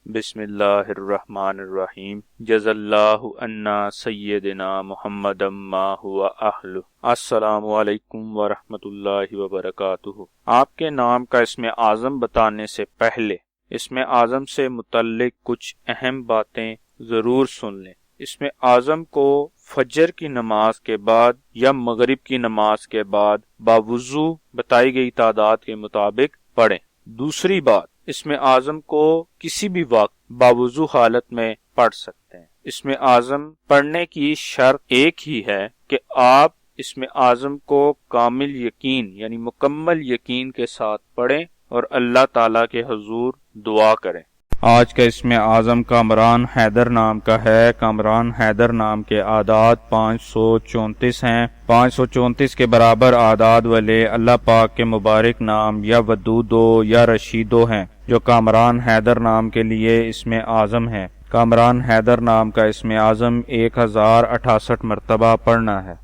بسم اللہ الرحمن الرحیم جزا اللہ عنا سیدنا محمد ما ہوا اہلہ۔ السلام علیکم ورحمۃ اللہ وبرکاتہ۔ آپ کے نام کا اسم اعظم بتانے سے پہلے اسم اعظم سے متعلق کچھ اہم باتیں ضرور سن لیں۔ اسم اعظم کو فجر کی نماز کے بعد یا مغرب کی نماز کے بعد باوضو بتائی گئی تعداد کے مطابق پڑھیں۔ دوسری بات، اسم اعظم کو کسی بھی وقت باوضو حالت میں پڑھ سکتے ہیں۔ اسم اعظم پڑھنے کی شرط ایک ہی ہے کہ آپ اسم اعظم کو کامل یقین یعنی مکمل یقین کے ساتھ پڑھیں اور اللہ تعالیٰ کے حضور دعا کریں۔ آج کا اسم اعظم کامران حیدر نام کا ہے۔ کامران حیدر نام کے اعداد 534 ہیں۔ 534 کے برابر اعداد والے اللہ پاک کے مبارک نام یا ودودو یا رشیدو ہیں جو کامران حیدر نام کے لیے اسم اعظم ہیں۔ کامران حیدر نام کا اسم اعظم 1068 مرتبہ پڑھنا ہے۔